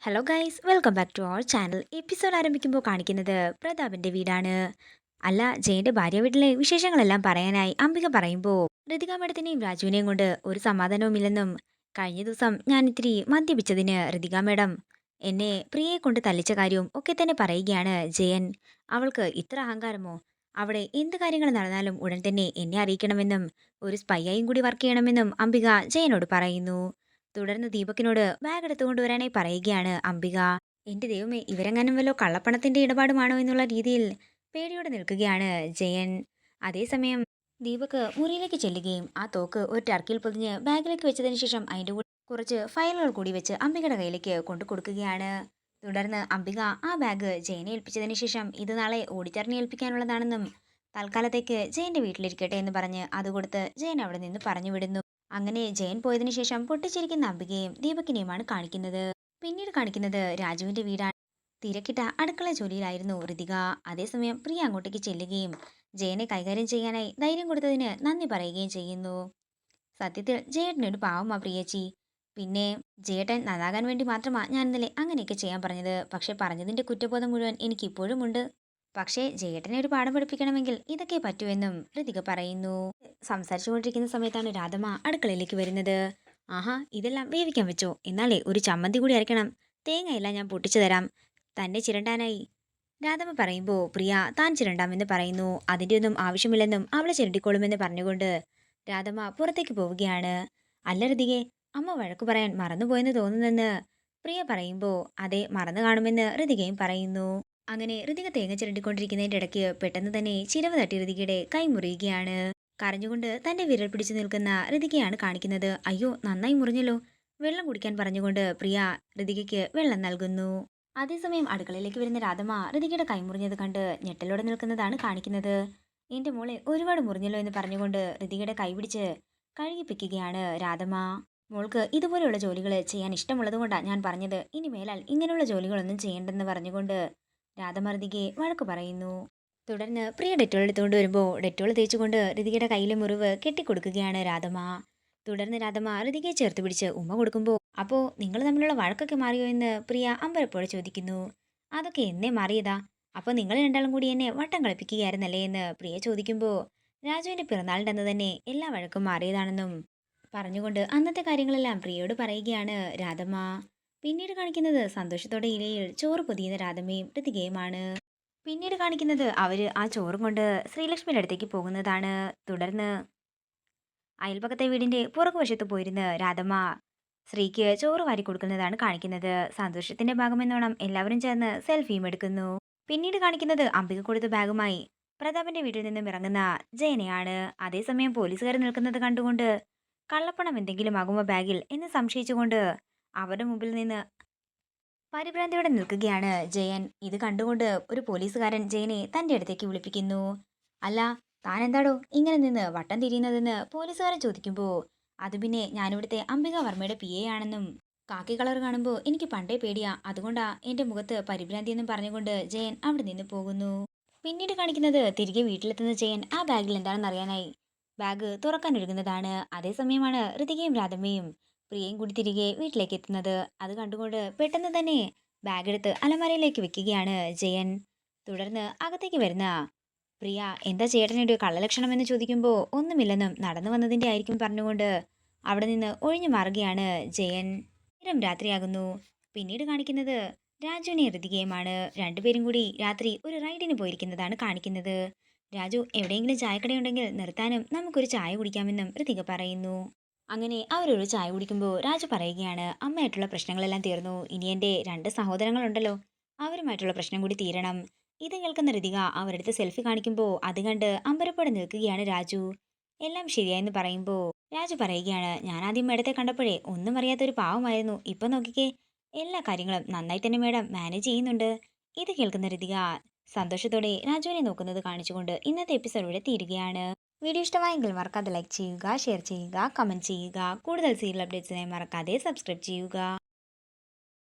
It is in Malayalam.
Hello guys, welcome back to our channel. Episode ആരംഭിക്കുമ്പോൾ കാണിക്കുന്നത് പ്രതാപിന്റെ വീടാണ്. അല്ല, ജയന്റെ ഭാര്യ വീട്ടിലെ വിശേഷങ്ങളെല്ലാം പറയാനായി അംബിക പറയുമ്പോൾ ഋതിക മേഡത്തിനെയും രാജുവിനെയും കൊണ്ട് ഒരു സമാധാനവുമില്ലെന്നും കഴിഞ്ഞ ദിവസം ഞാൻ ഇത്തിരി മദ്യപിച്ചതിന് ഋതിക മേഡം എന്നെ പ്രിയയെ കൊണ്ട് തല്ലിച്ച കാര്യവും ഒക്കെ തന്നെ പറയുകയാണ് ജയൻ. അവൾക്ക് ഇത്ര അഹങ്കാരമോ? അവിടെ എന്ത് കാര്യങ്ങൾ നടന്നാലും ഉടൻ തന്നെ എന്നെ അറിയിക്കണമെന്നും ഒരു സ്പൈയായും കൂടി വർക്ക് ചെയ്യണമെന്നും അംബിക ജയനോട് പറയുന്നു. തുടർന്ന് ദീപകിനോട് ബാഗ് എടുത്തുകൊണ്ട് വരാനായി പറയുകയാണ് അംബിക. എന്റെ ദൈവമേ, ഇവരെങ്ങാനും വല്ലോ കള്ളപ്പണത്തിന്റെ ഇടപാടുമാണോ എന്നുള്ള രീതിയിൽ പേടിയോടെ നിൽക്കുകയാണ് ജയൻ. അതേസമയം ദീപക് മുറിയിലേക്ക് ചെല്ലുകയും ആ തോക്ക് ഒരു ടർക്കിയിൽ പൊതിഞ്ഞ് ബാഗിലേക്ക് വെച്ചതിന് ശേഷം അതിന്റെ കൂടെ കുറച്ച് ഫയലുകൾ കൂടി വെച്ച് അംബികയുടെ കയ്യിലേക്ക് കൊണ്ടു കൊടുക്കുകയാണ്. തുടർന്ന് അംബിക ആ ബാഗ് ജയനെ ഏൽപ്പിച്ചതിന് ശേഷം ഇത് നാളെ ഓഡിറ്ററിനെ ഏൽപ്പിക്കാനുള്ളതാണെന്നും തൽക്കാലത്തേക്ക് ജയന്റെ വീട്ടിലിരിക്കട്ടെ എന്ന് പറഞ്ഞ് അത് കൊടുത്ത് ജയൻ അവിടെ നിന്ന് പറഞ്ഞു വിടുന്നു. അങ്ങനെ ജയൻ പോയതിനു ശേഷം പൊട്ടിച്ചിരിക്കുന്ന അംബികയും ദീപകിനെയുമാണ് കാണിക്കുന്നത്. പിന്നീട് കാണിക്കുന്നത് രാജുവിന്റെ വീടാണ്. തിരക്കിട്ട അടുക്കള ജോലിയിലായിരുന്നു ഋതിക. അതേസമയം പ്രിയ അങ്ങോട്ടേക്ക് ചെല്ലുകയും ജയനെ കൈകാര്യം ചെയ്യാനായി ധൈര്യം കൊടുത്തതിന് നന്ദി പറയുകയും ചെയ്യുന്നു. സത്യത്തിൽ ജയേട്ടനൊരു പാവമാ പ്രിയച്ചി. പിന്നെ ജയേട്ടൻ നന്നാകാൻ വേണ്ടി മാത്രമാ ഞാൻ ഇന്നലെ അങ്ങനെയൊക്കെ ചെയ്യാൻ പറഞ്ഞത്. പക്ഷെ പറഞ്ഞതിന്റെ കുറ്റബോധം മുഴുവൻ എനിക്ക് ഇപ്പോഴും ഉണ്ട്. പക്ഷേ ജയേട്ടനെ ഒരു പാഠം പഠിപ്പിക്കണമെങ്കിൽ ഇതൊക്കെ പറ്റുമെന്നും ഋതിക പറയുന്നു. സംസാരിച്ചുകൊണ്ടിരിക്കുന്ന സമയത്താണ് രാധമ്മ അടുക്കളയിലേക്ക് വരുന്നത്. ആഹാ, ഇതെല്ലാം വേവിക്കാൻ വെച്ചോ? എന്നാലേ ഒരു ചമ്മന്തി കൂടി അരയ്ക്കണം. തേങ്ങയെല്ലാം ഞാൻ പൊട്ടിച്ചു തരാം തന്നെ ചിരണ്ടാനായി. രാധമ്മ പറയുമ്പോൾ പ്രിയ താൻ ചിരണ്ടാമെന്ന് പറയുന്നു. അതിൻ്റെ ഒന്നും ആവശ്യമില്ലെന്നും അവളെ ചിരണ്ടിക്കോളുമെന്ന് പറഞ്ഞുകൊണ്ട് രാധമ്മ പുറത്തേക്ക് പോവുകയാണ്. അല്ല ഋതികെ, അമ്മ വഴക്കു പറയാൻ മറന്നുപോയെന്ന് തോന്നുന്നെന്ന് പ്രിയ പറയുമ്പോൾ അതെ, മറന്നു കാണുമെന്ന് ഋതികയും പറയുന്നു. അങ്ങനെ ഋതിക തേങ്ങ ചിരണ്ടിക്കൊണ്ടിരിക്കുന്നതിൻ്റെ ഇടയ്ക്ക് പെട്ടെന്ന് തന്നെ ചിരവ് തട്ടി ഋതികയുടെ കൈ മുറിയുകയാണ്. കരഞ്ഞുകൊണ്ട് തന്റെ വിരൽ പിടിച്ചു നിൽക്കുന്ന ഋതികയാണ് കാണിക്കുന്നത്. അയ്യോ, നന്നായി മുറിഞ്ഞല്ലോ. വെള്ളം കുടിക്കാൻ പറഞ്ഞുകൊണ്ട് പ്രിയ ഋതികയ്ക്ക് വെള്ളം നൽകുന്നു. അതേസമയം അടുക്കളയിലേക്ക് വരുന്ന രാധമ്മ ഋതികയുടെ കൈ മുറിഞ്ഞത് കണ്ട് ഞെട്ടലോടെ നിൽക്കുന്നതാണ് കാണിക്കുന്നത്. എന്റെ മോളെ ഒരുപാട് മുറിഞ്ഞല്ലോ എന്ന് പറഞ്ഞുകൊണ്ട് ഋതികയുടെ കൈ പിടിച്ച് കഴുകിപ്പിക്കുകയാണ് രാധമ്മ. മോൾക്ക് ഇതുപോലെയുള്ള ജോലികൾ ചെയ്യാൻ ഇഷ്ടമുള്ളതുകൊണ്ടാണ് ഞാൻ പറഞ്ഞത്. ഇനി മേലാൽ ഇങ്ങനെയുള്ള ജോലികളൊന്നും ചെയ്യേണ്ടെന്ന് പറഞ്ഞുകൊണ്ട് രാധമ്മ ഋതികയെ വഴക്കു പറയുന്നു. തുടർന്ന് പ്രിയ ഡെറ്റോൾ എടുത്തുകൊണ്ട് വരുമ്പോൾ ഡെറ്റോൾ തേച്ചുകൊണ്ട് ഋതികയുടെ കയ്യിലെ മുറിവ് കെട്ടിക്കൊടുക്കുകയാണ് രാധമ്മ. തുടർന്ന് രാധമ്മ ഋതികയെ ചേർത്ത് പിടിച്ച് ഉമ്മ കൊടുക്കുമ്പോൾ അപ്പോൾ നിങ്ങൾ തമ്മിലുള്ള വഴക്കൊക്കെ മാറിയോ എന്ന് പ്രിയ അമ്പരപ്പോടെ ചോദിക്കുന്നു. അതൊക്കെ എന്നേ മാറിയതാ. അപ്പോൾ നിങ്ങൾ രണ്ടാളും കൂടി എന്നെ വട്ടം കളിപ്പിക്കുകയായിരുന്നല്ലേ എന്ന് പ്രിയ ചോദിക്കുമ്പോൾ രാജുവിന്റെ പിറന്നാളിൻ്റെ അന്ന് തന്നെ എല്ലാ വഴക്കും മാറിയതാണെന്നും പറഞ്ഞുകൊണ്ട് അന്നത്തെ കാര്യങ്ങളെല്ലാം പ്രിയയോട് പറയുകയാണ് രാധമ്മ. പിന്നീട് കാണിക്കുന്നത് സന്തോഷത്തോടെ ഇലയിൽ ചോറ് പൊതിയുന്ന രാധമ്മയും ഋതികയുമാണ്. പിന്നീട് കാണിക്കുന്നത് അവര് ആ ചോറും കൊണ്ട് ശ്രീലക്ഷ്മിയുടെ അടുത്തേക്ക് പോകുന്നതാണ്. തുടർന്ന് അയൽപക്കത്തെ വീടിന്റെ പുറകുവശത്ത് പോയിരുന്ന് രാധമ്മ ശ്രീക്ക് ചോറ് വാരി കൊടുക്കുന്നതാണ് കാണിക്കുന്നത്. സന്തോഷത്തിന്റെ ഭാഗമെന്നോണം എല്ലാവരും ചേർന്ന് സെൽഫിയും എടുക്കുന്നു. പിന്നീട് കാണിക്കുന്നത് അംബിക കൊടുത്ത ബാഗുമായി പ്രതാപന്റെ വീട്ടിൽ നിന്നും ഇറങ്ങുന്ന ജയനെയാണ്. അതേസമയം പോലീസുകാർ നിൽക്കുന്നത് കണ്ടുകൊണ്ട് കള്ളപ്പണം എന്തെങ്കിലും ആകുമോ ബാഗിൽ എന്ന് സംശയിച്ചുകൊണ്ട് അവരുടെ മുമ്പിൽ നിന്ന് പരിഭ്രാന്തിയോടെ നിൽക്കുകയാണ് ജയൻ. ഇത് കണ്ടുകൊണ്ട് ഒരു പോലീസുകാരൻ ജയനെ തന്റെ അടുത്തേക്ക് വിളിപ്പിക്കുന്നു. അല്ല, താൻ എന്താടോ ഇങ്ങനെ നിന്ന് വട്ടം തിരിയുന്നതെന്ന് പോലീസുകാരൻ ചോദിക്കുമ്പോൾ അത് പിന്നെ ഞാനിവിടുത്തെ അംബിക വർമ്മയുടെ പി എ ആണെന്നും കാക്കി കളർ കാണുമ്പോൾ എനിക്ക് പണ്ടേ പേടിയാ, അതുകൊണ്ടാ എന്റെ മുഖത്ത് പരിഭ്രാന്തി എന്നും പറഞ്ഞുകൊണ്ട് ജയൻ അവിടെ നിന്ന് പോകുന്നു. പിന്നീട് കാണിക്കുന്നത് തിരികെ വീട്ടിലെത്തുന്ന ജയൻ ആ ബാഗിൽ എന്താണെന്ന് അറിയാനായി ബാഗ് തുറക്കാൻ ഒരുങ്ങുന്നതാണ്. അതേസമയമാണ് ഋതികയും രാധമ്മയും പ്രിയയും കൂടി തിരികെ വീട്ടിലേക്ക് എത്തുന്നത്. അത് കണ്ടുകൊണ്ട് പെട്ടെന്ന് തന്നെ ബാഗ് എടുത്ത് അലമാരയിലേക്ക് വെക്കുകയാണ് ജയൻ. തുടർന്ന് അകത്തേക്ക് വരുന്ന പ്രിയ എന്താ ചേട്ടനൊരു കള്ളലക്ഷണം എന്ന് ചോദിക്കുമ്പോൾ ഒന്നുമില്ലെന്നും നടന്നു വന്നതിന്റെ ആയിരിക്കും പറഞ്ഞുകൊണ്ട് അവിടെ നിന്ന് ഒഴിഞ്ഞു മാറുകയാണ് ജയൻ. നേരം രാത്രിയാകുന്നു. പിന്നീട് കാണിക്കുന്നത് രാജുവിനെ ഋതികയുമാണ്. രണ്ടുപേരും കൂടി രാത്രി ഒരു റൈഡിന് പോയിരിക്കുന്നതാണ് കാണിക്കുന്നത്. രാജു എവിടെയെങ്കിലും ചായക്കടയുണ്ടെങ്കിൽ നിർത്താനും നമുക്കൊരു ചായ കുടിക്കാമെന്നും ഋതിക പറയുന്നു. അങ്ങനെ അവരൊരു ചായ കുടിക്കുമ്പോൾ രാജു പറയുകയാണ് അമ്മയായിട്ടുള്ള പ്രശ്നങ്ങളെല്ലാം തീർന്നു, ഇനി എൻ്റെ രണ്ട് സഹോദരങ്ങളുണ്ടല്ലോ അവരുമായിട്ടുള്ള പ്രശ്നം കൂടി തീരണം. ഇത് കേൾക്കുന്ന ഋതിക അവരടുത്ത് സെൽഫി കാണിക്കുമ്പോൾ അത് കണ്ട് അമ്പരപ്പോടെ നിൽക്കുകയാണ് രാജു. എല്ലാം ശരിയായെന്ന് പറയുമ്പോൾ രാജു പറയുകയാണ് ഞാൻ ആദ്യം മേഡത്തെ കണ്ടപ്പോഴേ ഒന്നും അറിയാത്തൊരു പാവമായിരുന്നു, ഇപ്പൊ നോക്കിക്കേ എല്ലാ കാര്യങ്ങളും നന്നായി തന്നെ മേഡം മാനേജ് ചെയ്യുന്നുണ്ട്. ഇത് കേൾക്കുന്ന ഋതിക സന്തോഷത്തോടെ രാജുവിനെ നോക്കുന്നത് കാണിച്ചുകൊണ്ട് ഇന്നത്തെ എപ്പിസോഡ് ഇവിടെ തീരുകയാണ്. വീഡിയോ ഇഷ്ടമായെങ്കിൽ മറക്കാതെ ലൈക്ക് ചെയ്യുക, ഷെയർ ചെയ്യുക, കമന്റ് ചെയ്യുക. കൂടുതൽ സീരിയൽ അപ്ഡേറ്റ്സിനായി മറക്കാതെ സബ്സ്ക്രൈബ് ചെയ്യുക.